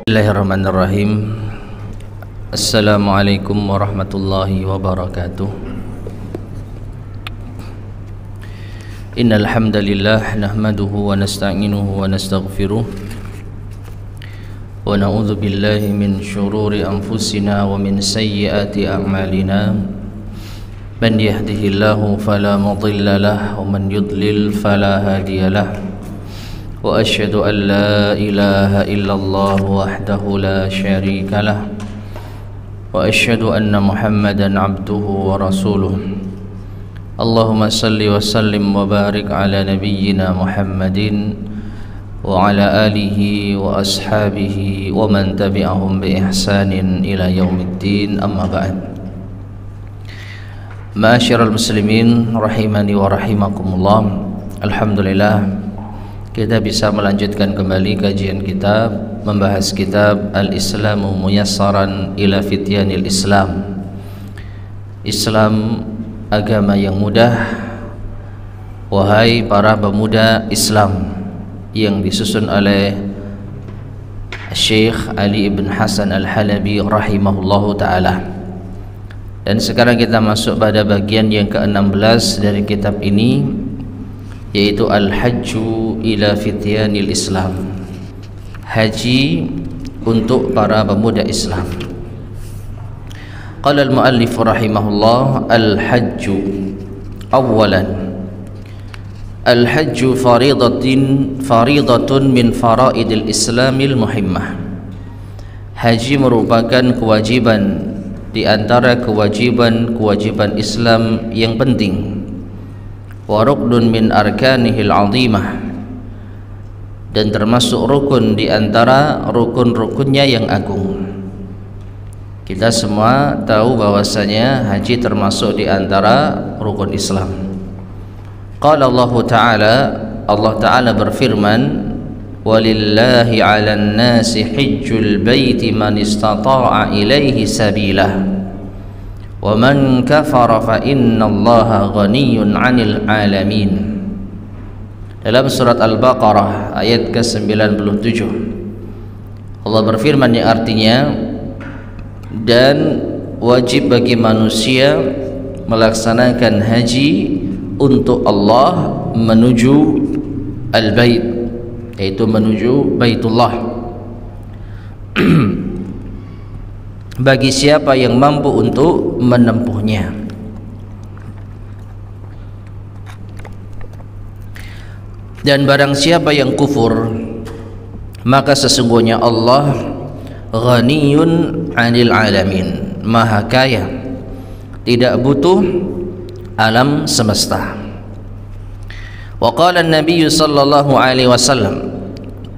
Bismillahirrahmanirrahim. Assalamualaikum warahmatullahi wabarakatuh. Innal hamdalillah nahmaduhu wa nasta'inuhu wa nastaghfiruh wa na'udzu billahi min shururi anfusina wa min sayyiati a'malina. Man yahdihillahu fala mudilla lahu wa man yudlil fala hadiya lahu. Wa asyhadu an la ilaha illallah wahdahu la syarika lah wa asyhadu anna Muhammadan abduhu wa rasuluh. Allahumma salli wa sallim wa barik ala nabiyyina Muhammadin wa ala alihi wa ashabihi wa man tabi'ahum bi ihsanin ila yaumiddin, amma ba'd. Ma'asyiral muslimin rahimani wa rahimakumullah. Alhamdulillah kita bisa melanjutkan kembali kajian kitab, membahas kitab Al-Islamu Muyassaran ila Fityanil Islam. Islam agama yang mudah, wahai para pemuda Islam, yang disusun oleh Syekh Ali ibn Hasan Al-Halabi rahimahullahu ta'ala. Dan sekarang kita masuk pada bagian yang ke-16 dari kitab ini, yaitu Al-Hajju ila Fityanil Islam, haji untuk para pemuda Islam. Qala al-muallif rahimahullah: al-hajju awalan, al-hajju faridatun min faraidil islamil muhimmah. Haji merupakan kewajiban di antara kewajiban Islam yang penting. Wa ruknun min arkanihil azimah, dan termasuk rukun di antara rukun-rukunnya yang agung. Kita semua tahu bahwasanya haji termasuk di antara rukun Islam. Qala Allah Ta'ala berfirman: walillahi 'alan nasi hajjul baiti man istata'a ilaihi sabilah wa man kafara fa innallaha ghaniyyun 'anil 'alamin. Dalam surat Al-Baqarah ayat ke-97 Allah berfirman yang artinya, dan wajib bagi manusia melaksanakan haji untuk Allah menuju Al-Bait, yaitu menuju Baitullah, bagi siapa yang mampu untuk menempuhnya. Dan barang siapa yang kufur, maka sesungguhnya Allah ghaniyun 'anil 'alamin, maha kaya, tidak butuh alam semesta. Wa qala an-nabiy sallallahu alaihi wasallam,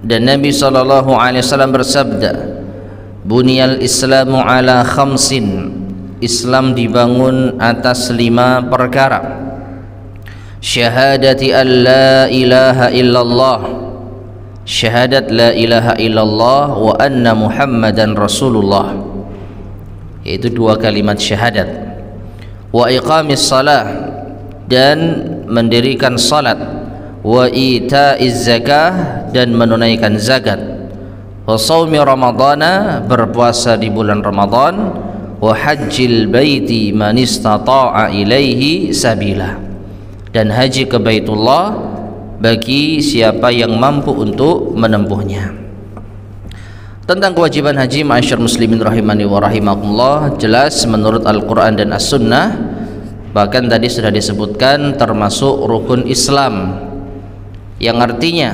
dan Nabi sallallahu alaihi wasallam bersabda: Bunyal Islamu ala khamsin, Islam dibangun atas 5 perkara. Syahadati an la ilaha illallah, syahadat la ilaha illallah, wa anna Muhammadan Rasulullah, yaitu 2 kalimat syahadat. Wa iqamis salah, dan mendirikan salat. Wa ita'iz zakah, dan menunaikan zakat. Wa shaumi ramadhana, berpuasa di bulan Ramadan. Wa hajjil baiti man istata'a ilaihi sabila, dan haji ke Baitullah bagi siapa yang mampu untuk menempuhnya. Tentang kewajiban haji, ma'asyar muslimin rahimani wa rahimakumullah, jelas menurut Al-Quran dan As-Sunnah. Bahkan tadi sudah disebutkan termasuk rukun Islam, yang artinya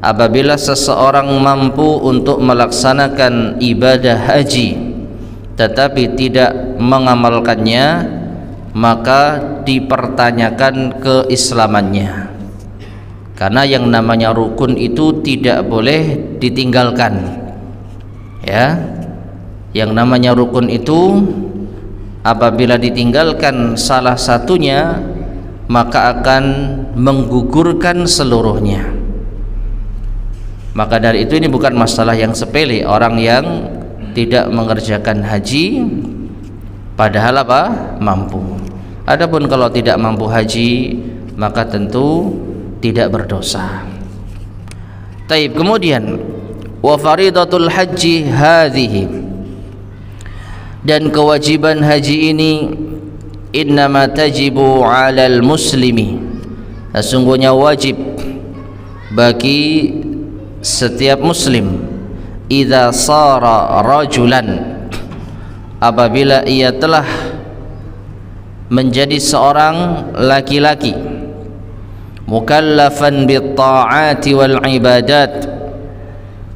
apabila seseorang mampu untuk melaksanakan ibadah haji tetapi tidak mengamalkannya, maka dipertanyakan keislamannya. Karena yang namanya rukun itu tidak boleh ditinggalkan, ya. Yang namanya rukun itu apabila ditinggalkan salah satunya, maka akan menggugurkan seluruhnya. Maka dari itu ini bukan masalah yang sepele orang yang tidak mengerjakan haji padahal mampu. Adapun kalau tidak mampu haji, maka tentu tidak berdosa. Taib. Kemudian Wa faridatul haji hadhihi, dan kewajiban haji ini innama tajibu 'alal muslimi, sesungguhnya wajib bagi setiap muslim, idza sara rajulan, apabila ia telah menjadi seorang laki-laki, mukallafan bit ta'ati wal ibadat,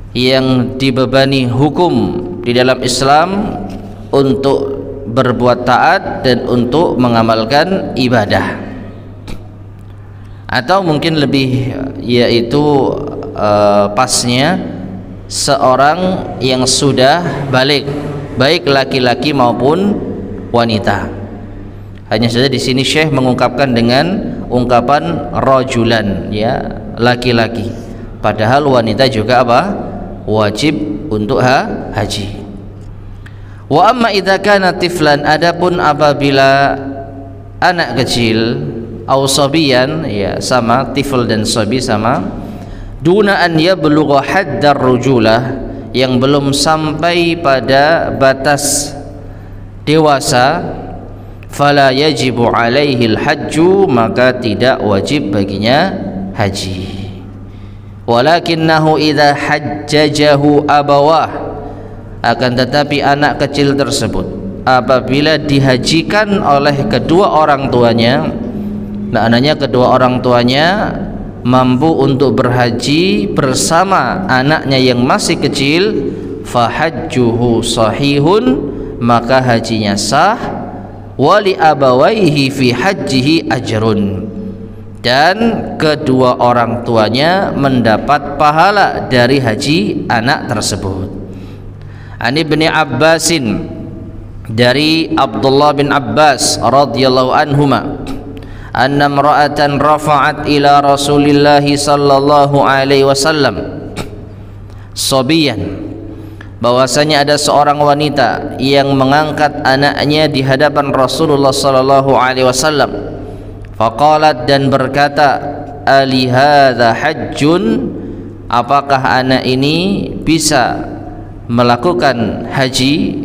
yang dibebani hukum di dalam Islam untuk berbuat taat dan untuk mengamalkan ibadah, atau mungkin lebih yaitu pasnya seorang yang sudah balik, baik laki-laki maupun wanita. Hanya saja di sini Syekh mengungkapkan dengan ungkapan rajulan, ya, laki-laki, padahal wanita juga apa? Wajib untuk haji. Wa amma idza kana tiflan, adapun apabila anak kecil, au sabiyan, ya sama, tifl dan sabi sama, duna an yablugha haddar rujulah, yang belum sampai pada batas dewasa, fala yajibu alaihi al-hajju, maka tidak wajib baginya haji. Walakinnahu idza hajjajahu abawah, akan tetapi anak kecil tersebut apabila dihajikan oleh kedua orang tuanya, maknanya kedua orang tuanya mampu untuk berhaji bersama anaknya yang masih kecil, fahajjuhu sahihun, maka hajinya sah, wali abawaihi fi hajjihi ajrun, dan kedua orang tuanya mendapat pahala dari haji anak tersebut. An Ibni Abbasin, dari Abdullah bin Abbas radhiyallahu anhuma, anna imra'atan rafa'at ila Rasulillah sallallahu alaihi wasallam sabiyan, bahwasanya ada seorang wanita yang mengangkat anaknya di hadapan Rasulullah sallallahu alaihi wasallam. Faqalat, dan berkata, ali hadza hajjun, apakah anak ini bisa melakukan haji?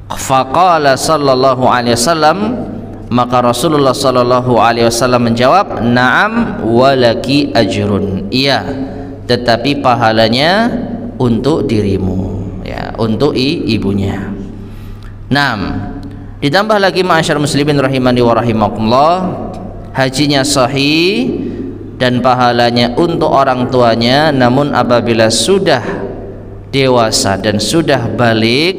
Faqala sallallahu alaihi wasallam, maka Rasulullah sallallahu alaihi wasallam menjawab, na'am walaki ajrun, iya, tetapi pahalanya untuk dirimu, ya, untuk ibunya. Naam. Ditambah lagi ma'asyar muslimin rahimani wa rahimakumullah, hajinya sahih dan pahalanya untuk orang tuanya, namun apabila sudah dewasa dan sudah balik,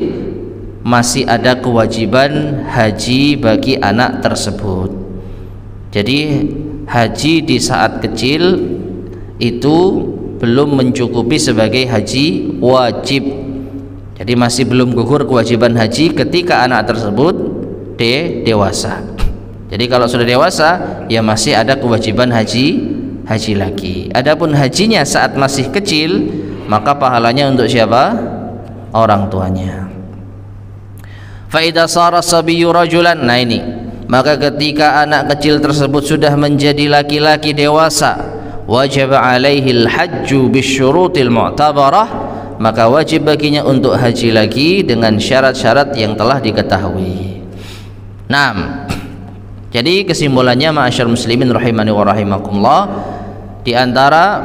masih ada kewajiban haji bagi anak tersebut. Jadi haji di saat kecil itu belum mencukupi sebagai haji wajib. Jadi masih belum gugur kewajiban haji ketika anak tersebut dewasa. Jadi kalau sudah dewasa, ya masih ada kewajiban haji lagi. Adapun hajinya saat masih kecil, maka pahalanya untuk siapa? Orang tuanya. Fa idza sara sabiyyu rajulan, nah ini, maka ketika anak kecil tersebut sudah menjadi laki-laki dewasa, wajib alaihi al-hajju bisyurutil mu'tabarah, maka wajib baginya untuk haji lagi dengan syarat-syarat yang telah diketahui. Nah, jadi kesimpulannya ma'asyar muslimin rahimani wa rahimakumullah, di antara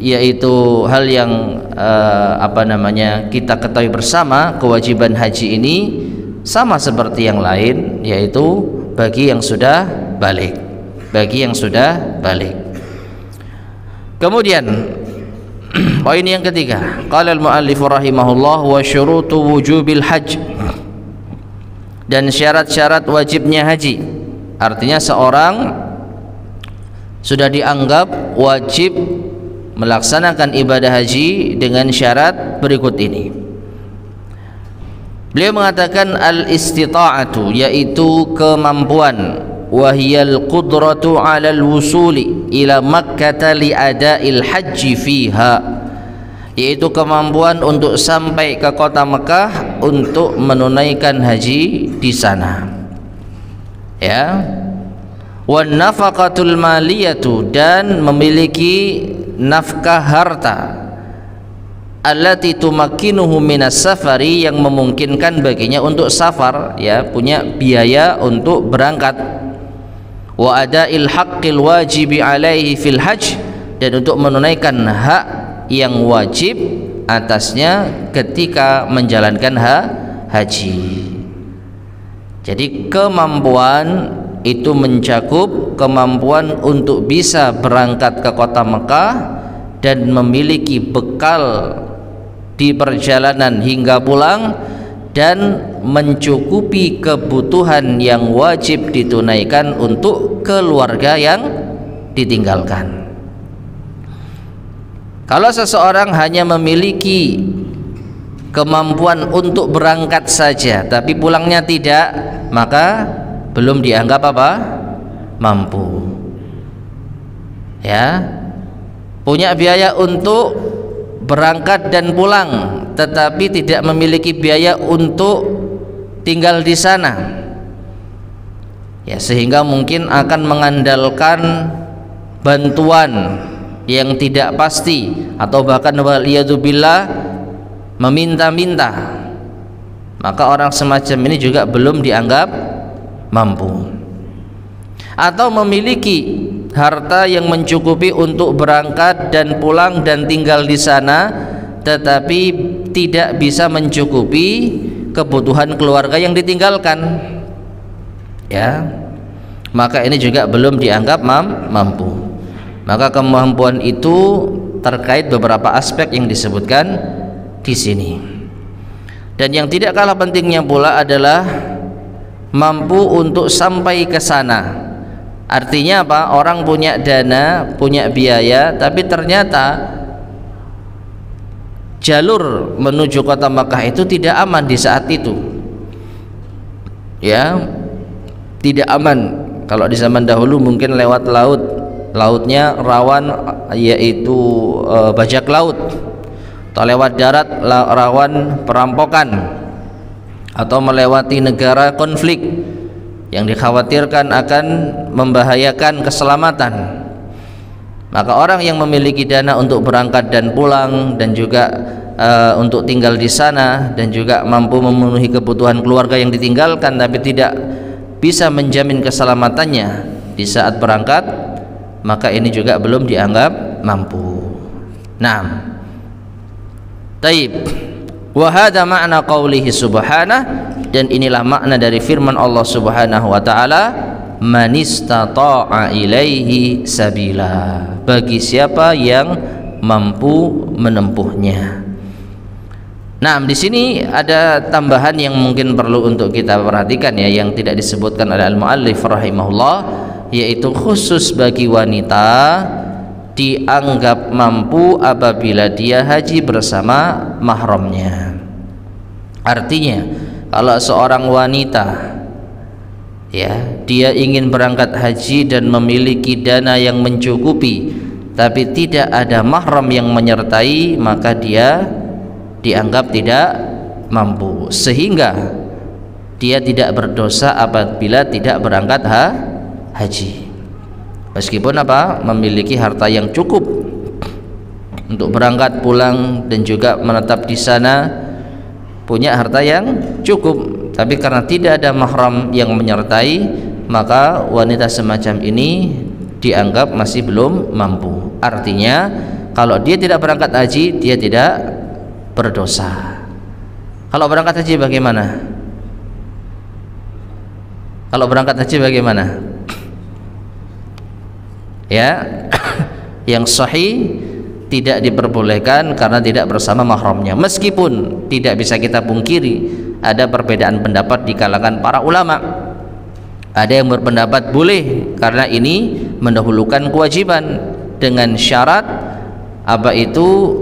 yaitu hal yang kita ketahui bersama, kewajiban haji ini sama seperti yang lain, yaitu bagi yang sudah balik, Kemudian poin yang ketiga, qala al-muallif rahimahullah, wa syurutu wujubil hajj, dan syarat-syarat wajibnya haji. Artinya seorang sudah dianggap wajib melaksanakan ibadah haji dengan syarat berikut ini. Beliau mengatakan al-istita'atu, yaitu kemampuan, wahiyal qudratu 'alal wusuli ila Makkah li ada'il haji fiha, yaitu kemampuan untuk sampai ke kota Mekah untuk menunaikan haji di sana, ya. Wan nafaqatul maliyatu, dan memiliki nafkah harta, allati tumakkinuhu minas safari, yang memungkinkan baginya untuk safar, ya, punya biaya untuk berangkat. Wa adail haqqil wajibi alaihi fil hajj, dan untuk menunaikan hak yang wajib atasnya ketika menjalankan haji. Jadi kemampuan itu mencakup kemampuan untuk bisa berangkat ke kota Mekah dan memiliki bekal di perjalanan hingga pulang, dan mencukupi kebutuhan yang wajib ditunaikan untuk keluarga yang ditinggalkan. Kalau seseorang hanya memiliki kemampuan untuk berangkat saja tapi pulangnya tidak, maka belum dianggap apa? Mampu. Ya, punya biaya untuk berangkat dan pulang tetapi tidak memiliki biaya untuk tinggal di sana, ya, sehingga mungkin akan mengandalkan bantuan yang tidak pasti atau bahkan waliyadzubillah meminta-minta, maka orang semacam ini juga belum dianggap mampu. Atau memiliki harta yang mencukupi untuk berangkat dan pulang dan tinggal di sana, tetapi tidak bisa mencukupi kebutuhan keluarga yang ditinggalkan, ya, maka ini juga belum dianggap mampu. Maka kemampuan itu terkait beberapa aspek yang disebutkan di sini. Dan yang tidak kalah pentingnya pula adalah mampu untuk sampai ke sana. Artinya apa? Orang punya dana, punya biaya, tapi ternyata jalur menuju kota Makkah itu tidak aman di saat itu, ya, tidak aman. Kalau di zaman dahulu mungkin lewat laut, lautnya rawan, yaitu bajak laut, atau lewat darat rawan perampokan, atau melewati negara konflik yang dikhawatirkan akan membahayakan keselamatan. Maka orang yang memiliki dana untuk berangkat dan pulang, dan juga untuk tinggal di sana, dan juga mampu memenuhi kebutuhan keluarga yang ditinggalkan, tapi tidak bisa menjamin keselamatannya di saat berangkat, maka ini juga belum dianggap mampu. Nah, taib. Wa hadza ma'na qaulihi subhanah, dan inilah makna dari firman Allah Subhanahu wa taala, man istata'a ilaihi sabila, bagi siapa yang mampu menempuhnya. Nah, di sini ada tambahan yang mungkin perlu untuk kita perhatikan, ya, yang tidak disebutkan oleh al-muallif rahimahullah, yaitu khusus bagi wanita dianggap mampu apabila dia haji bersama mahramnya. Artinya, kalau seorang wanita, ya, dia ingin berangkat haji dan memiliki dana yang mencukupi tapi tidak ada mahram yang menyertai, maka dia dianggap tidak mampu, sehingga dia tidak berdosa apabila tidak berangkat haji, meskipun apa? Memiliki harta yang cukup untuk berangkat pulang dan juga menetap di sana, punya harta yang cukup, tapi karena tidak ada mahram yang menyertai, maka wanita semacam ini dianggap masih belum mampu. Artinya, kalau dia tidak berangkat haji, dia tidak berdosa. Kalau berangkat haji bagaimana? Kalau berangkat haji bagaimana? Ya, yang sahih tidak diperbolehkan karena tidak bersama mahramnya. Meskipun tidak bisa kita pungkiri ada perbedaan pendapat di kalangan para ulama. Ada yang berpendapat boleh karena ini mendahulukan kewajiban dengan syarat apa itu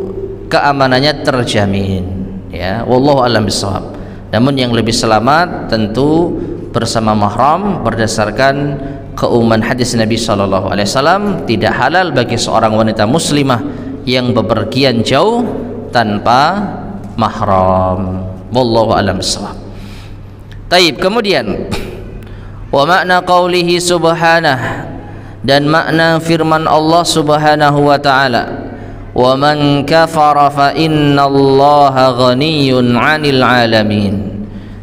keamanannya terjamin, ya, wallahu a'lam bishawab. Namun yang lebih selamat tentu bersama mahram berdasarkan keumuman hadis Nabi SAW, tidak halal bagi seorang wanita muslimah yang bepergian jauh tanpa mahram. Wallahu a'lam bishawab. Taib. Kemudian wa makna qaulihi subhanah, dan makna firman Allah Subhanahu wa taala, wa man kafara fa innallaha ghaniyyun 'anil 'alamin.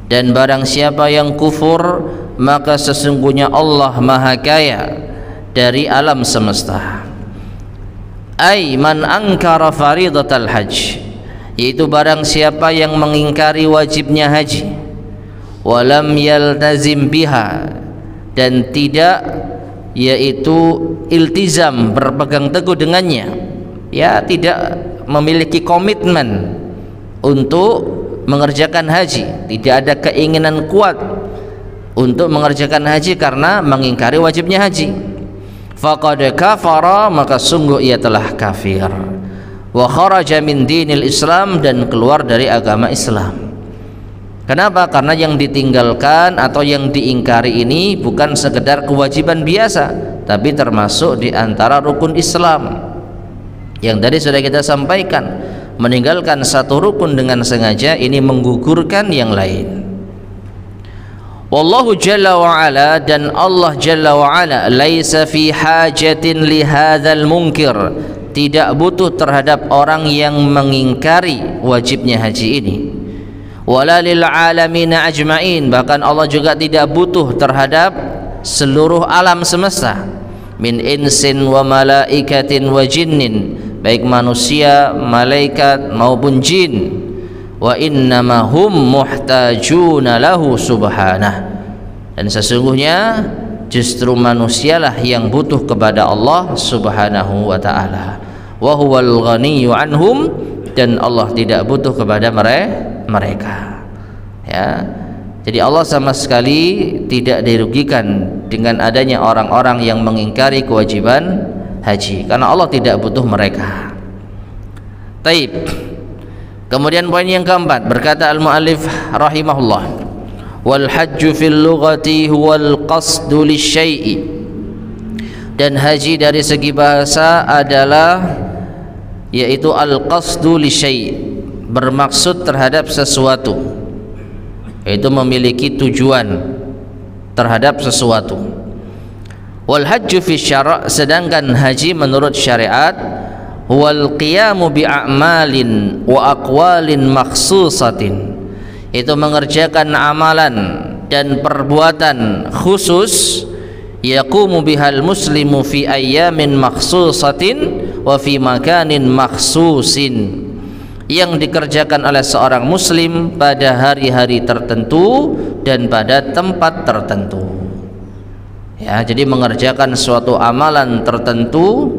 Dan barang siapa yang kufur, maka sesungguhnya Allah Maha Kaya dari alam semesta. Ai man ankara faridatal hajj, yaitu barang siapa yang mengingkari wajibnya haji, walam yaltazim biha, dan tidak yaitu iltizam, berpegang teguh dengannya, ya tidak memiliki komitmen untuk mengerjakan haji, tidak ada keinginan kuat untuk mengerjakan haji karena mengingkari wajibnya haji, faqad kafara, maka sungguh ia telah kafir, wa kharaja min dinil Islam, dan keluar dari agama Islam. Kenapa? Karena yang ditinggalkan atau yang diingkari ini bukan sekedar kewajiban biasa, tapi termasuk di antara rukun Islam yang tadi sudah kita sampaikan. Meninggalkan satu rukun dengan sengaja ini menggugurkan yang lain. Wallahu jalla wa ala, dan Allah jalla wa ala, laisa fi hajatin li hadzal munkir, tidak butuh terhadap orang yang mengingkari wajibnya haji ini. Wala lil alamin ajmain, bahkan Allah juga tidak butuh terhadap seluruh alam semesta, min insin wa malaikatin wa jinnin, baik manusia, malaikat maupun jin. Wa innama hum muhtajuna lahu subhanah, dan sesungguhnya justru manusialah yang butuh kepada Allah subhanahu wa ta'ala. Wa huwal ghaniyyu anhum, dan Allah tidak butuh kepada mereka, ya. Jadi Allah sama sekali tidak dirugikan dengan adanya orang-orang yang mengingkari kewajiban haji, karena Allah tidak butuh mereka. Taib. Kemudian poin yang keempat, berkata al-muallif rahimahullah, wal hajju fil lughati huwal qasdu lisyai'i, dan haji dari segi bahasa adalah yaitu al-qasdu lisyai', bermaksud terhadap sesuatu, yaitu memiliki tujuan terhadap sesuatu. Wal hajju fi syara', sedangkan haji menurut syariat wal qiyamu bi a'malin wa aqwalin makhsusatin, itu mengerjakan amalan dan perbuatan khusus, yaqumu bihal muslimu fi ayyamin makhsusatin wa fi makanin makhsusin, yang dikerjakan oleh seorang muslim pada hari-hari tertentu dan pada tempat tertentu, ya. Jadi mengerjakan suatu amalan tertentu,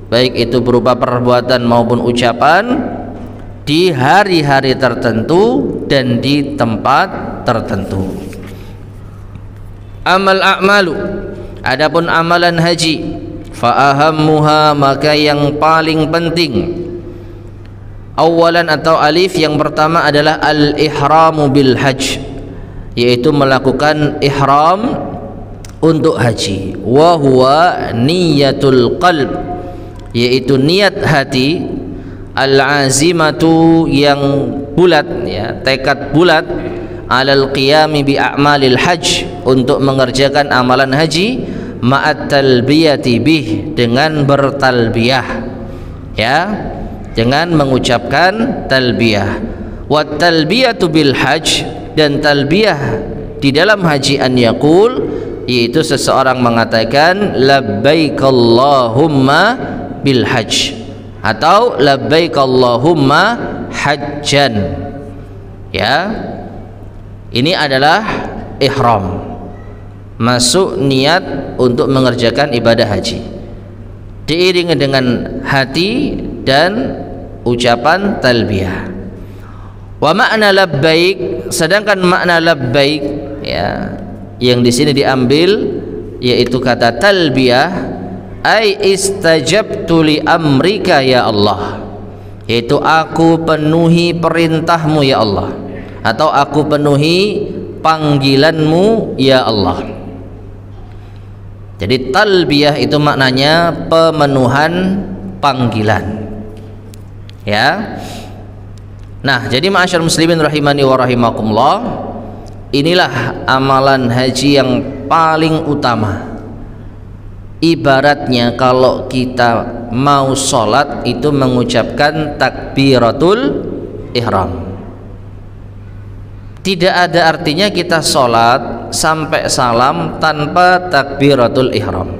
baik itu berupa perbuatan maupun ucapan, di hari-hari tertentu dan di tempat tertentu. Amal a'malu, adapun amalan haji, fa ahammuha, maka yang paling penting, awalan atau alif yang pertama adalah al-ihramu bil hajj, yaitu melakukan ihram untuk haji. Wa huwa niyatul qalb, yaitu niat hati, al-azimatu, yang bulat, ya, tekad bulat, alal qiyami bi a'malil hajj, untuk mengerjakan amalan haji, ma'at talbiyati bih, dengan bertalbiyah, ya, dengan mengucapkan talbiyah. Wa talbiyatu bil hajj, dan talbiyah di dalam haji an yaqul, yaitu seseorang mengatakan labbaik Allahumma bil hajj, atau labbaik Allahumma hajjan, ya. Ini adalah ihram, masuk niat untuk mengerjakan ibadah haji, diiringi dengan hati dan ucapan talbiyah. Wa makna labbaik, sedangkan makna labbaik, ya, yang di sini diambil yaitu kata talbiyah, ai istajabtu li amrika ya Allah, yaitu aku penuhi perintahmu ya Allah, atau aku penuhi panggilanmu ya Allah. Jadi talbiyah itu maknanya pemenuhan panggilan, ya. Nah, jadi ma'asyar muslimin rahimani wa rahimakumullah, inilah amalan haji yang paling utama. Ibaratnya kalau kita mau sholat itu mengucapkan takbiratul ihram. Tidak ada artinya kita sholat sampai salam tanpa takbiratul ihram.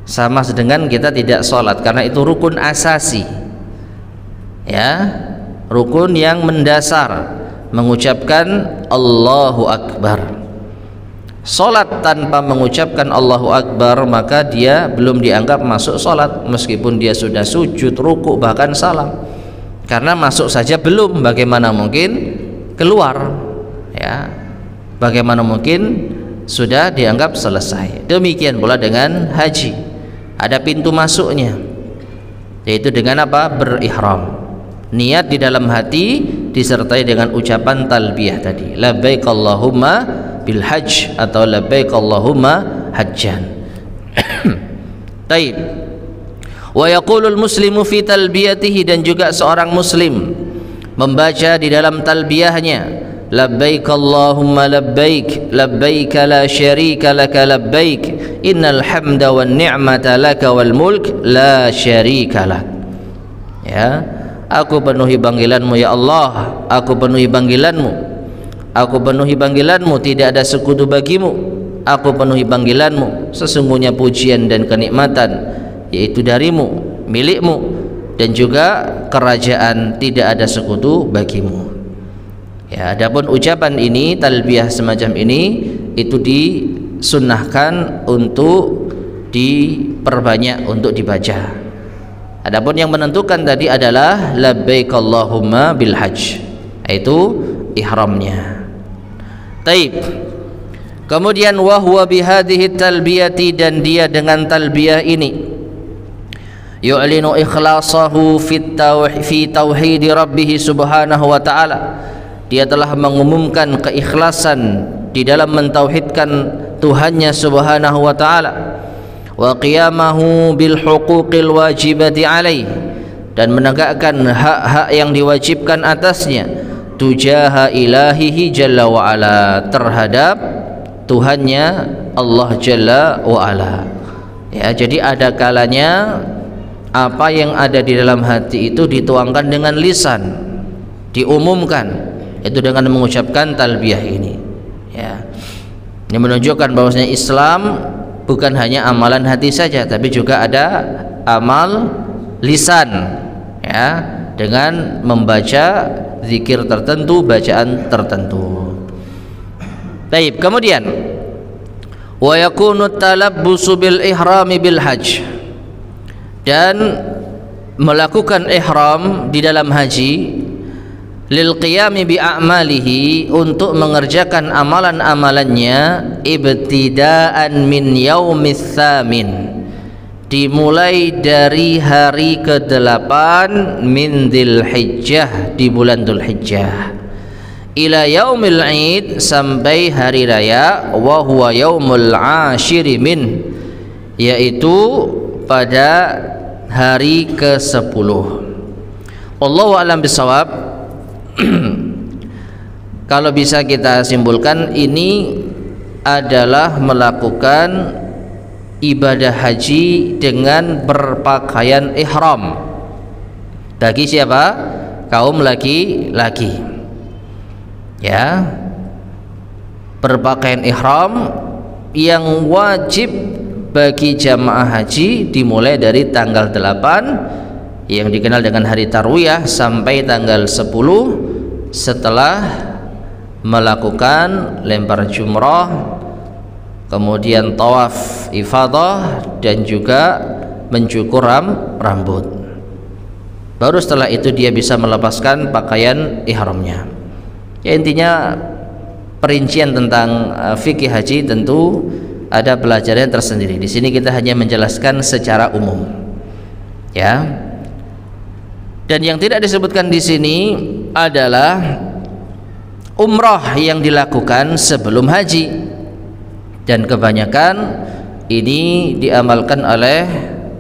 Sama dengan kita tidak sholat, karena itu rukun asasi, ya, rukun yang mendasar, mengucapkan Allahu Akbar. Sholat tanpa mengucapkan Allahu Akbar maka dia belum dianggap masuk sholat, meskipun dia sudah sujud, ruku, bahkan salam. Karena masuk saja belum, bagaimana mungkin keluar, ya, bagaimana mungkin sudah dianggap selesai. Demikian pula dengan haji, ada pintu masuknya, yaitu dengan apa? Berihram. Niat di dalam hati disertai dengan ucapan talbiyah tadi, labbaik Allahumma bil hajj atau labbaik Allahumma hajjan. Taib. Wa yaqulul muslimu fi talbiyatihi, dan juga seorang muslim membaca di dalam talbiyahnya, labbaik Allahumma labbaik, labbaik la syarika laka labbaik, innal hamda wan ni'mata laka wal mulk la syarika lak. Ya, aku penuhi panggilanmu ya Allah, aku penuhi panggilanmu, aku penuhi panggilanmu, tidak ada sekutu bagimu, aku penuhi panggilanmu, sesungguhnya pujian dan kenikmatan yaitu darimu, milikmu, dan juga kerajaan tidak ada sekutu bagimu. Ya, adapun ucapan ini, talbiyah semacam ini, itu disunnahkan untuk diperbanyak, untuk dibaca. Adapun yang menentukan tadi adalah labbaik Allahumma bil hajj, yaitu ihramnya. Taib. Kemudian wa huwa bihadhihi talbiyati, dan dia dengan talbiyah ini yu'linu ikhlasahu fi tauhid rabbih subhanahu wa ta'ala, dia telah mengumumkan keikhlasan di dalam mentauhidkan Tuhannya subhanahu wa ta'ala, wa qiyamahu bil huquqil wajibati alaih, dan menegakkan hak-hak yang diwajibkan atasnya, tujaha ilahihi jalla wa ala, terhadap Tuhannya Allah jalla wa ala. Ya, jadi ada kalanya apa yang ada di dalam hati itu dituangkan dengan lisan, diumumkan itu dengan mengucapkan talbiyah ini. Ya, ini menunjukkan bahwasanya Islam bukan hanya amalan hati saja, tapi juga ada amal lisan, ya, dengan membaca zikir tertentu, bacaan tertentu. Baik, kemudian wa yakunu talabbusu bil ihrami bil hajj, dan melakukan ihram di dalam haji lil qiyami bi a'malihi, untuk mengerjakan amalan-amalannya, ibtidaan min yaumis tsamin, dimulai dari hari ke-8 min Dzulhijjah, di bulan Dzulhijjah, ila yaumil id, sampai hari raya, wa huwa yaumul ashiri min, yaitu pada hari ke-10. Wallahu a'lam bishawab. Kalau bisa kita simpulkan, ini adalah melakukan ibadah haji dengan berpakaian ihram. Bagi siapa? Kaum laki-laki, ya, berpakaian ihram yang wajib bagi jamaah haji dimulai dari tanggal 8 yang dikenal dengan hari tarwiyah sampai tanggal 10 setelah melakukan lempar jumrah, kemudian tawaf ifadah, dan juga mencukur rambut. Baru setelah itu dia bisa melepaskan pakaian ihramnya. Ya, intinya perincian tentang fikih haji tentu ada pelajaran tersendiri. Di sini kita hanya menjelaskan secara umum, ya. Dan yang tidak disebutkan di sini adalah umrah yang dilakukan sebelum haji, dan kebanyakan ini diamalkan oleh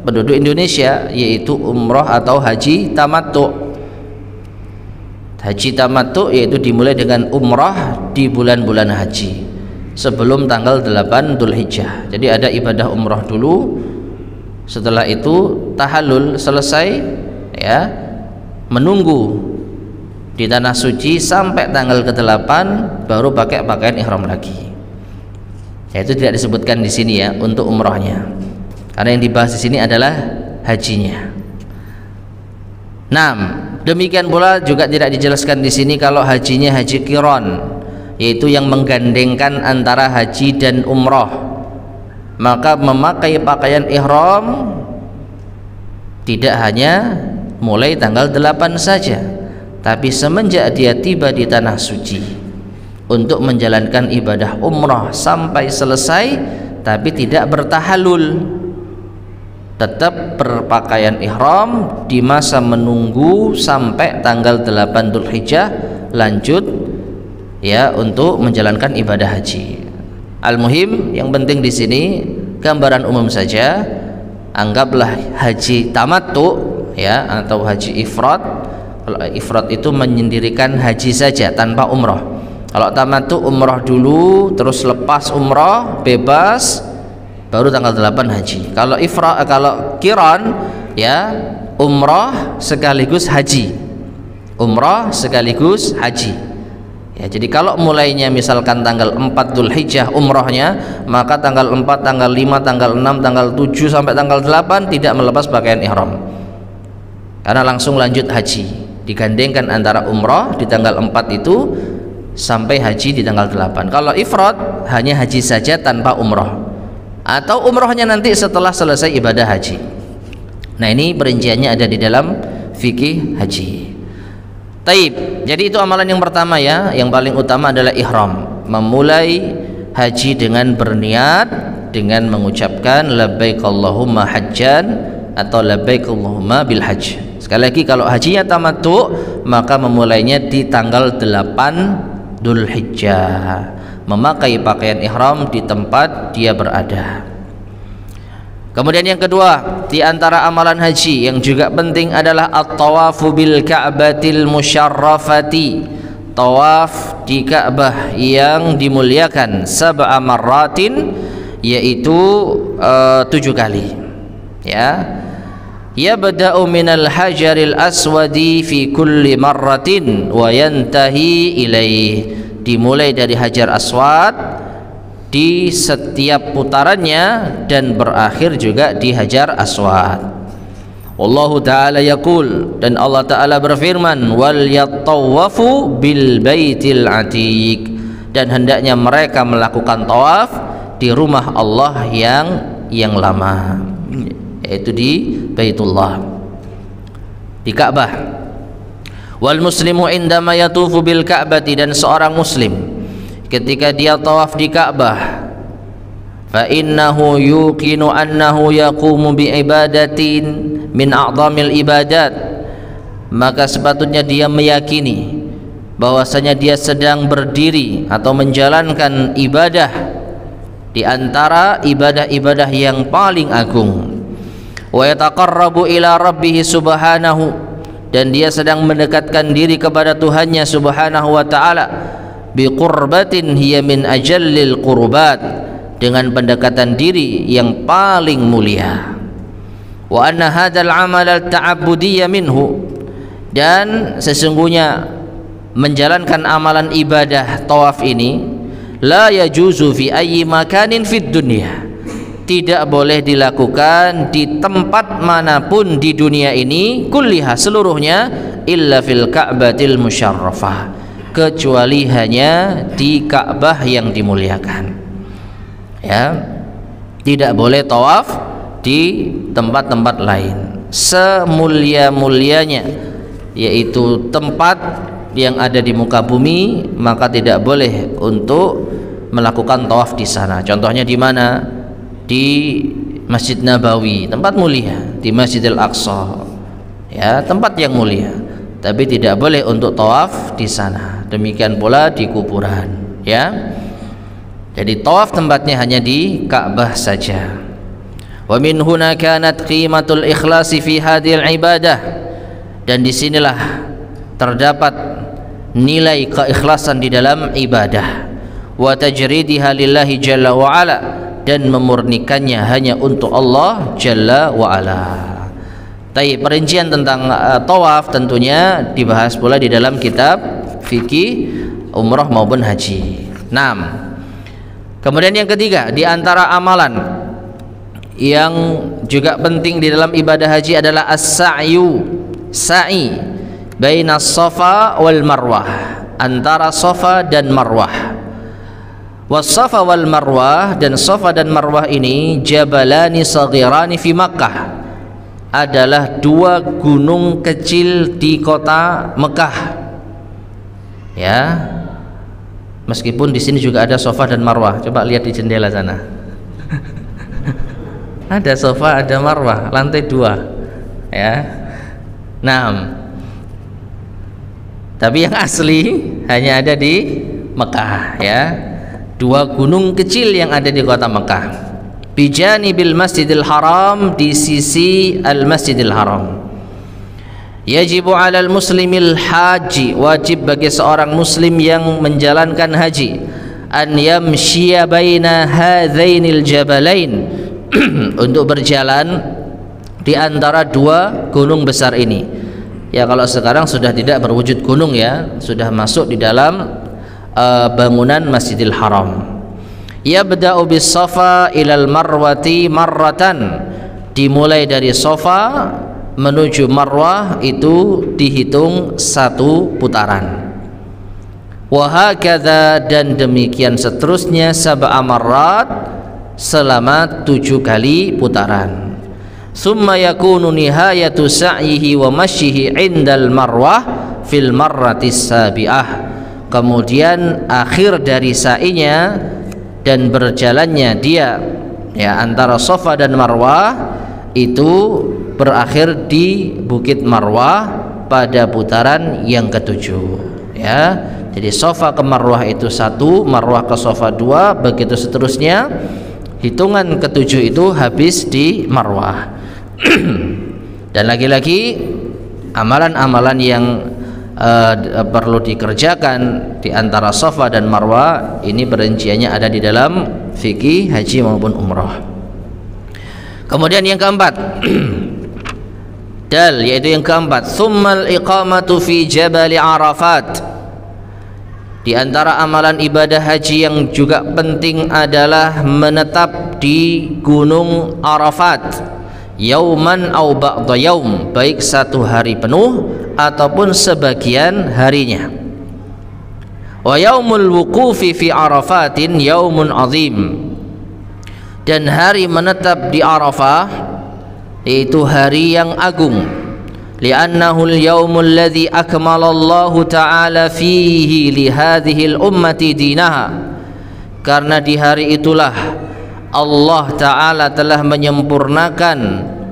penduduk Indonesia, yaitu umrah atau haji tamattu. Haji tamattu yaitu dimulai dengan umrah di bulan-bulan haji sebelum tanggal 8 Dzulhijjah. Jadi ada ibadah umrah dulu, Setelah itu tahallul selesai, ya, menunggu di tanah suci sampai tanggal ke-8 baru pakai pakaian ihram lagi. Ya, itu tidak disebutkan di sini ya untuk umrohnya. Karena yang dibahas di sini adalah hajinya. Nah, demikian pula juga tidak dijelaskan di sini kalau hajinya haji qiran, yaitu yang menggandengkan antara haji dan umroh. Maka memakai pakaian ihram tidak hanya mulai tanggal 8 saja, tapi semenjak dia tiba di tanah suci untuk menjalankan ibadah umrah sampai selesai, tapi tidak bertahallul, tetap berpakaian ihram di masa menunggu sampai tanggal 8 Dzulhijjah, lanjut ya untuk menjalankan ibadah haji. Al-muhim, yang penting di sini gambaran umum saja. Anggaplah haji tamattu ya atau haji ifrad. Kalau ifrad itu menyendirikan haji saja tanpa umrah. Kalau tamattu umrah dulu, terus lepas umrah bebas, baru tanggal 8 haji. Kalau ifrad, kalau qiran ya umrah sekaligus haji. Umrah sekaligus haji. Ya, jadi kalau mulainya misalkan tanggal 4 Dzulhijjah umrohnya, maka tanggal 4, tanggal 5, tanggal 6, tanggal 7 sampai tanggal 8 tidak melepas pakaian ihram. Karena langsung lanjut haji. Digandengkan antara umroh di tanggal 4 itu sampai haji di tanggal 8. Kalau ifrad hanya haji saja tanpa umroh. Atau umrohnya nanti setelah selesai ibadah haji. Nah, ini perinciannya ada di dalam fikih haji. Taib. Jadi itu amalan yang pertama ya, yang paling utama adalah ihram. Memulai haji dengan berniat dengan mengucapkan labbaik Allahumma hajjan atau labbaik Allahumma bil hajj. Sekali lagi, kalau hajinya tamattu maka memulainya di tanggal 8 Dzulhijjah, memakai pakaian ihram di tempat dia berada. Kemudian yang kedua, di antara amalan haji yang juga penting adalah at-tawafu bil Ka'batil musyarrafati. Tawaf di Ka'bah yang dimuliakan sab'a marratin, yaitu 7 kali. Ya. Yabda'u minal hajaril aswadi fi kulli marratin wa yantahi ilaih. Dimulai dari Hajar Aswad di setiap putarannya dan berakhir juga di Hajar Aswad. Wallahu ta'ala yaqul, dan Allah ta'ala berfirman, wal yattawafu bil baitil atiq, dan hendaknya mereka melakukan tawaf di rumah Allah yang lama, yaitu di Baitullah, di Ka'bah. Wal muslimu indama yatufu bil Ka'bati, dan seorang muslim ketika dia tawaf di Ka'bah, fa innahu yuqinu annahu yaqumu bi ibadatin min a'dhamil ibadat, maka sepatutnya dia meyakini bahwasanya dia sedang berdiri atau menjalankan ibadah di antara ibadah-ibadah yang paling agung. Wa yataqarrabu ila rabbih subhanahu, dan dia sedang mendekatkan diri kepada Tuhannya subhanahu wa ta'ala biqurbatin hiya min ajallil qurbat, dengan pendekatan diri yang paling mulia. Wa anna hadzal amal al-ta'abbudiyya minhu, dan sesungguhnya menjalankan amalan ibadah tawaf ini la yajuzu fi ayyi makanin fid dunya, tidak boleh dilakukan di tempat manapun di dunia ini, kulliha, seluruhnya, illa fil Ka'batil musyarrafah, kecuali hanya di Ka'bah yang dimuliakan. Ya, tidak boleh tawaf di tempat-tempat lain. Semulia-mulianya, yaitu tempat yang ada di muka bumi, maka tidak boleh untuk melakukan tawaf di sana. Contohnya di mana? Di Masjid Nabawi, tempat mulia, di Masjidil Aqsa, ya, tempat yang mulia, tapi tidak boleh untuk tawaf di sana. Demikian pula di kuburan, ya. Jadi tawaf tempatnya hanya di Ka'bah saja. Wa min huna kanat qimatul ikhlasi fi hadhil ibadah, dan disinilah terdapat nilai keikhlasan di dalam ibadah. Wa tajridiha lillahi jalla wa ala, dan memurnikannya hanya untuk Allah Jalla wa'ala. Tapi perincian tentang tawaf tentunya dibahas pula di dalam kitab fikih umrah maupun haji. 6. Kemudian yang ketiga, di antara amalan yang juga penting di dalam ibadah haji adalah as-sa'yu, sa'i baina Safa wal Marwah, antara Safa dan Marwah. Was-Safa wal Marwah, dan Safa dan Marwah ini jabalani saghirani fi Makkah, adalah dua gunung kecil di kota Mekah. Ya. Meskipun di sini juga ada Safa dan Marwah. Coba lihat di jendela sana. Ada Safa, ada Marwah, lantai 2. Ya. Tapi yang asli hanya ada di Mekah, ya. Dua gunung kecil yang ada di kota Mekah. Bijanibil Masjidil Haram, di sisi Al-Masjidil Haram. Yajibu 'alal muslimil haji, wajib bagi seorang muslim yang menjalankan haji, an yamshiya baina hadzainil jabalain, untuk berjalan di antara dua gunung besar ini. Ya, kalau sekarang sudah tidak berwujud gunung, ya, sudah masuk di dalam bangunan Masjidil Haram. Yabda'u bis Safa ilal Marwati marratan, dimulai dari Safa menuju Marwah itu dihitung 1 putaran. Wa hakadha, dan demikian seterusnya, sab'a marrat, selama 7 kali putaran. Summa yakunu nihayatu sa'yihi wa masyihi indal Marwah fil marratis sabi'ah. Kemudian akhir dari sa'inya dan berjalannya dia, ya, antara Safa dan Marwah itu berakhir di Bukit Marwah pada putaran yang ke-7, ya. Jadi Safa ke Marwah itu 1, Marwah ke Safa 2, begitu seterusnya. Hitungan ke-7 itu habis di Marwah. Dan lagi-lagi amalan-amalan yang perlu dikerjakan di antara Safa dan Marwah ini perinciannya ada di dalam fikih haji maupun umrah. Kemudian yang keempat, dal, yaitu yang keempat, tsummal iqamatu fi Jabal Arafat. Di antara amalan ibadah haji yang juga penting adalah menetap di Gunung Arafat, yauman au ba'da yaum, baik 1 hari penuh ataupun sebagian harinya. Wa yaumul wuqufi fi Arafatin yaumun azim, dan hari menetap di Arafah itu hari yang agung. Li'annahu al-yaumul ladzi akmalallahu ta'ala fihi li hadhihi al-ummati dinaha, karena di hari itulah Allah Ta'ala telah menyempurnakan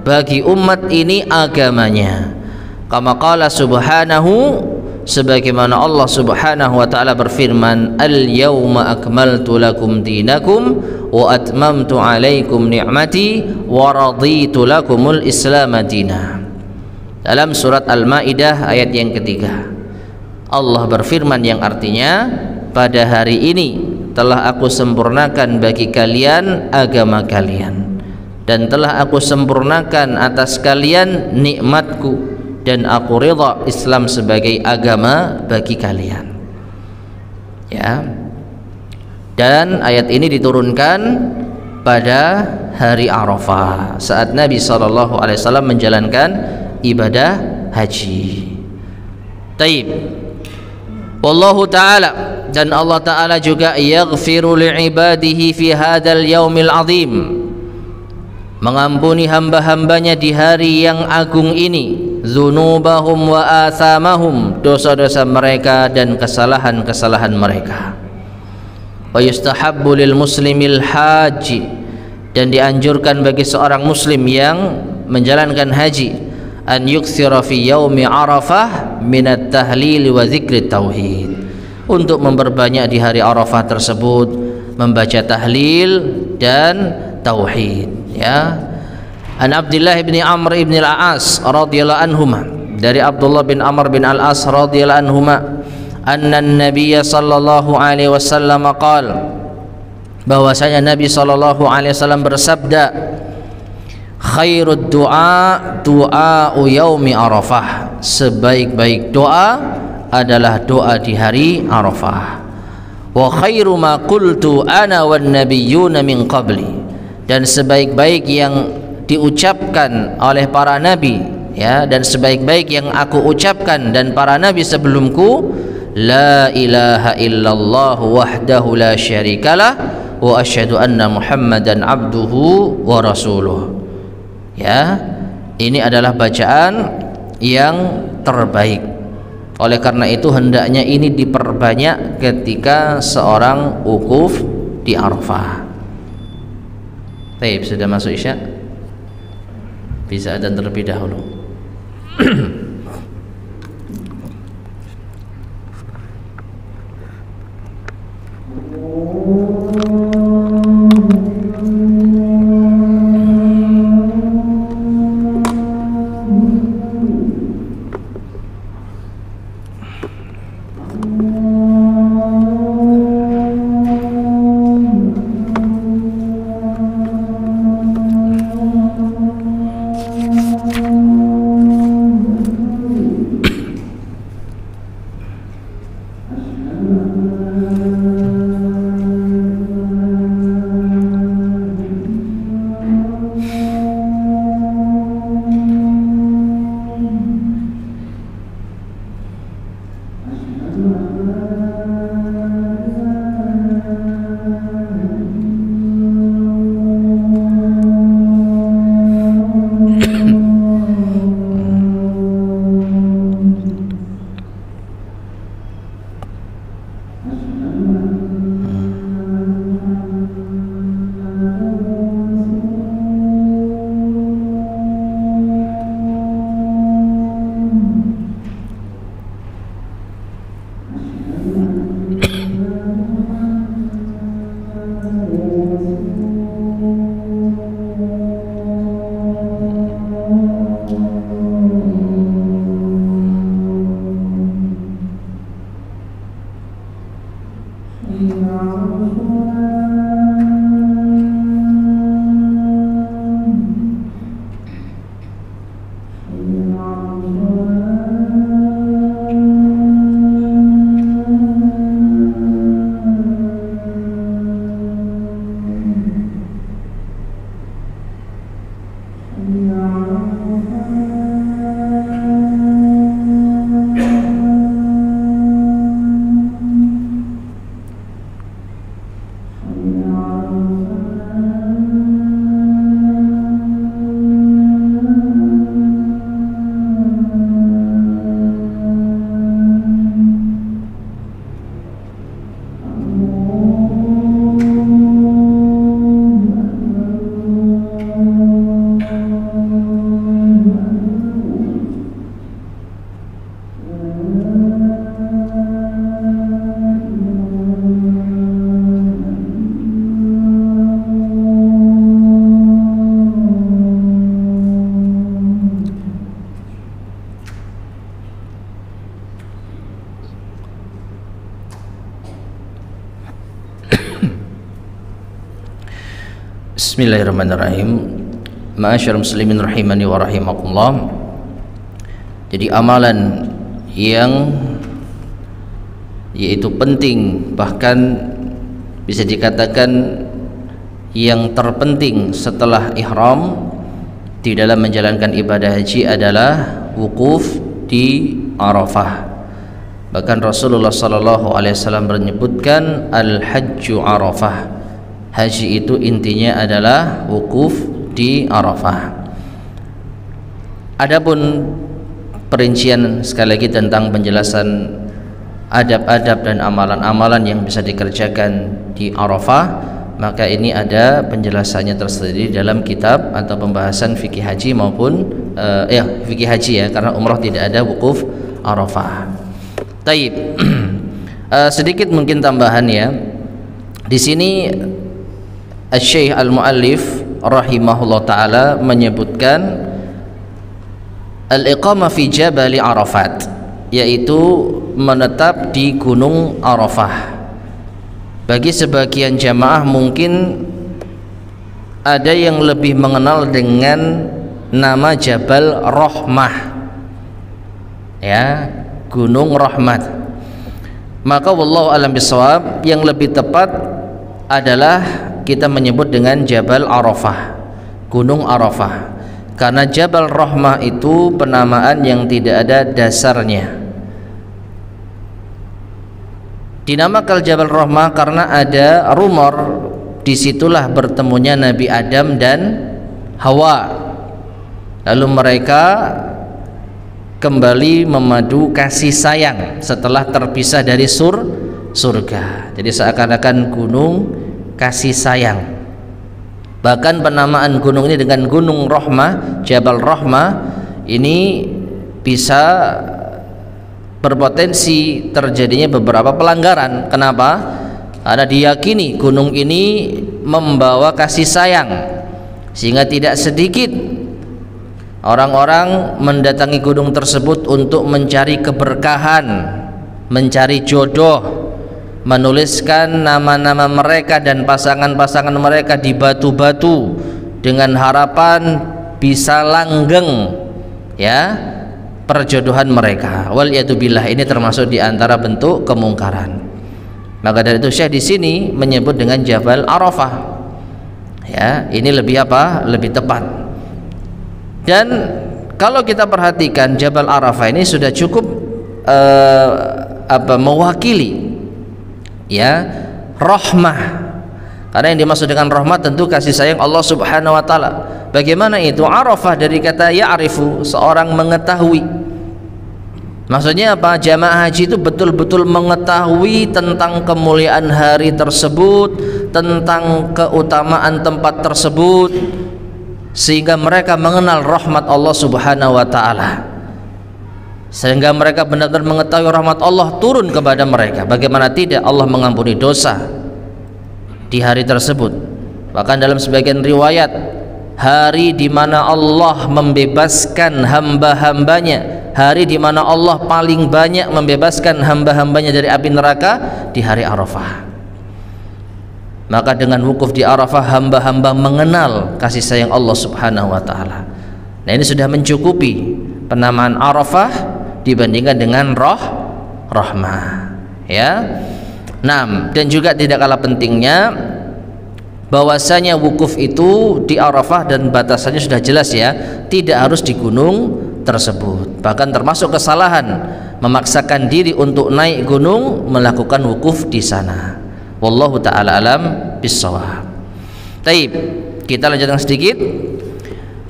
bagi umat ini agamanya. Kama qala subhanahu, sebagaimana Allah Subhanahu wa ta'ala berfirman, al-yawma akmaltu lakum dinakum wa atmamtu alaikum ni'mati wa raditu lakumul islam dina. Dalam surat Al-Maidah ayat yang ketiga, Allah berfirman yang artinya, pada hari ini telah aku sempurnakan bagi kalian agama kalian, dan telah aku sempurnakan atas kalian nikmatku, dan aku ridha Islam sebagai agama bagi kalian. Ya. Dan ayat ini diturunkan pada hari Arafah saat Nabi SAW menjalankan ibadah haji. Taib. Wallahu ta'ala, dan Allah Ta'ala juga yaghfiru li'ibadihi fi hadzal yaumil azim, mengampuni hamba-hambanya di hari yang agung ini, dzunubahum wa athamahum, dosa-dosa mereka dan kesalahan-kesalahan mereka. Wa yustahabbu lil muslimil haji, dan dianjurkan bagi seorang muslim yang menjalankan haji, an yukthira fi yaumi Arafah minat tahlil wa dzikri tauhid, untuk memperbanyak di hari Arafah tersebut membaca tahlil dan tauhid, ya. An Abdullah bin Amr bin al-As radhiyallahu anhuma, dari Abdullah bin Amr bin al-As radhiyallahu anhuma, anna an-nabiy sallallahu alaihi wasallam qala, bahwasanya Nabi SAW bersabda, khairud du'a du'a'u yaumi Arafah, sebaik-baik doa adalah doa di hari Arafah. Wa khairu ma qultu ana wan nabiyyuna min qabli, dan sebaik-baik yang diucapkan oleh para nabi, ya, dan sebaik-baik yang aku ucapkan dan para nabi sebelumku, la ilaha illallah wahdahu la syarikalah wa asyhadu anna Muhammadan abduhu wa rasuluh. Ya, ini adalah bacaan yang terbaik. Oleh karena itu hendaknya ini diperbanyak ketika seorang wukuf di Arafah. Baik, sudah masuk Isya? Bisa adzan terlebih dahulu. Bismillahirrahmanirrahim. Ma'asyar muslimin rahimani wa rahimakumullah. Jadi amalan yang yaitu penting, bahkan bisa dikatakan yang terpenting setelah ihram di dalam menjalankan ibadah haji adalah wukuf di Arafah. Bahkan Rasulullah sallallahu alaihi wasallam menyebutkan al-hajju Arafah. Haji itu intinya adalah wukuf di Arafah. Adapun perincian sekali lagi tentang penjelasan adab-adab dan amalan-amalan yang bisa dikerjakan di Arafah, maka ini ada penjelasannya tersendiri dalam kitab atau pembahasan fikih haji maupun fikih haji ya, karena umrah tidak ada wukuf Arafah. Taib. Sedikit mungkin tambahan ya. Di sini Syekh Al-Muallif rahimahullah taala menyebutkan al-iqamah fi Jabal Arafat, yaitu menetap di Gunung Arafah. Bagi sebagian jamaah mungkin ada yang lebih mengenal dengan nama Jabal Rahmah, ya, Gunung Rahmat. Maka wallahu alam bisawab, yang lebih tepat adalah kita menyebut dengan Jabal Arafah, Gunung Arafah, karena Jabal Rahmah itu penamaan yang tidak ada dasarnya. Dinamakan Jabal Rahmah karena ada rumor disitulah bertemunya Nabi Adam dan Hawa, lalu mereka kembali memadu kasih sayang setelah terpisah dari surga. Jadi seakan-akan gunung kasih sayang. Bahkan penamaan gunung ini dengan Gunung Rahmah, Jabal Rahmah, ini bisa berpotensi terjadinya beberapa pelanggaran. Kenapa? Karena diyakini gunung ini membawa kasih sayang, sehingga tidak sedikit orang-orang mendatangi gunung tersebut untuk mencari keberkahan, mencari jodoh, menuliskan nama-nama mereka dan pasangan-pasangan mereka di batu-batu dengan harapan bisa langgeng, ya, perjodohan mereka. Waliyadzubillah, ini termasuk di antara bentuk kemungkaran. Maka dari itu Syekh di sini menyebut dengan Jabal Arafah. Ya, ini lebih apa? Lebih tepat. Dan kalau kita perhatikan Jabal Arafah ini sudah cukup mewakili, ya, rahmah. Karena yang dimaksud dengan rahmah tentu kasih sayang Allah Subhanahu wa taala. Bagaimana itu? Arafah dari kata ya'rifu, seorang mengetahui. Maksudnya apa? Jamaah haji itu betul-betul mengetahui tentang kemuliaan hari tersebut, tentang keutamaan tempat tersebut, sehingga mereka mengenal rahmat Allah Subhanahu wa taala. Sehingga mereka benar-benar mengetahui rahmat Allah turun kepada mereka. Bagaimana tidak, Allah mengampuni dosa di hari tersebut. Bahkan dalam sebagian riwayat, hari di mana Allah membebaskan hamba-hambanya, hari di mana Allah paling banyak membebaskan hamba-hambanya dari api neraka, di hari Arafah. Maka dengan wukuf di Arafah, hamba-hamba mengenal kasih sayang Allah Subhanahu wa taala. Nah, ini sudah mencukupi penamaan Arafah dibandingkan dengan rahmah, ya. Nah, dan juga tidak kalah pentingnya bahwasanya wukuf itu di Arafah dan batasannya sudah jelas, ya, tidak harus di gunung tersebut. Bahkan termasuk kesalahan memaksakan diri untuk naik gunung melakukan wukuf di sana. Wallahu ta'ala alam bissawab. Taib, kita lanjutkan sedikit.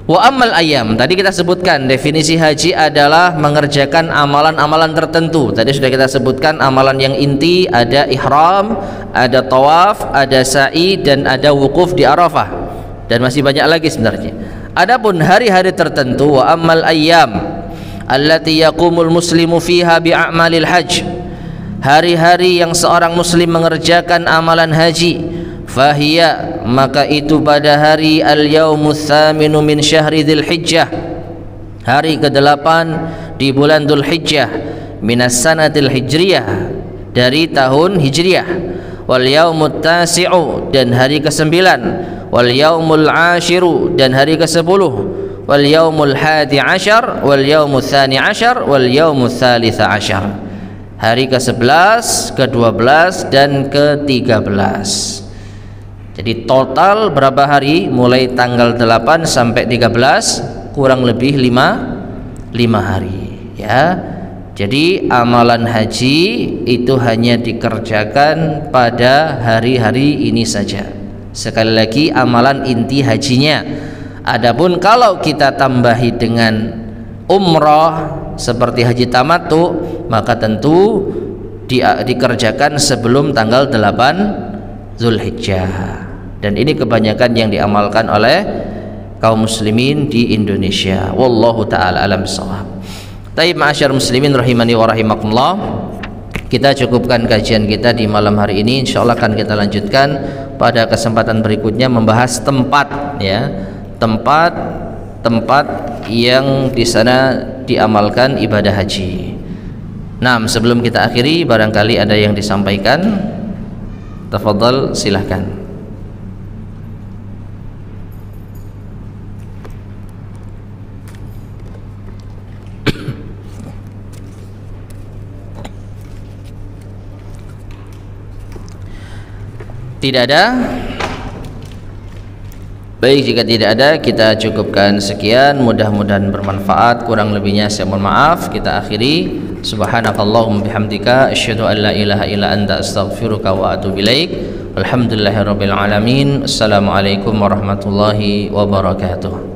Wa ammal ayam, tadi kita sebutkan definisi haji adalah mengerjakan amalan-amalan tertentu. Tadi sudah kita sebutkan amalan yang inti, ada ihram, ada tawaf, ada sa'i, dan ada wukuf di Arafah, dan masih banyak lagi sebenarnya. Adapun hari-hari tertentu, wa ammal ayyam allati yaqumul muslimu fiha bi a'malil hajj, hari-hari yang seorang muslim mengerjakan amalan haji, fahiya, maka itu pada hari al-yaumus tsaminu min syahri dzulhijjah, hari ke-8 di bulan Dzulhijjah, minas sanatil hijriyah, dari tahun hijriyah, wal yaumut tasi'u, dan hari ke-9, wal yaumul 'ashiru, dan hari ke-10, wal yaumul 11, wal yaumul 12, wal yaumul 13, hari ke-11, ke-12, dan ke-13. Jadi total berapa hari? Mulai tanggal 8 sampai 13, kurang lebih 5 hari, ya. Jadi amalan haji itu hanya dikerjakan pada hari-hari ini saja. Sekali lagi, amalan inti hajinya. Adapun kalau kita tambahi dengan umrah seperti haji tamattu, maka tentu dikerjakan sebelum tanggal 8 Dzulhijjah. Dan ini kebanyakan yang diamalkan oleh kaum muslimin di Indonesia. Wallahu ta'ala alam shawab. Taib, ma'asyar muslimin rahimani wa rahimakumullah, kita cukupkan kajian kita di malam hari ini. Insyaallah akan kita lanjutkan pada kesempatan berikutnya membahas tempat, ya, tempat yang di sana diamalkan ibadah haji. Nah, sebelum kita akhiri, barangkali ada yang disampaikan. Tafadhal, silahkan. Tidak ada? Baik, jika tidak ada kita cukupkan sekian, mudah-mudahan bermanfaat. Kurang lebihnya saya mohon maaf. Kita akhiri. Subhanakallahumma bihamdika asyhadu an la ilaha illa anta astaghfiruka wa atubu ilaik. Alhamdulillahirabbil alamin. Assalamualaikum warahmatullahi wabarakatuh.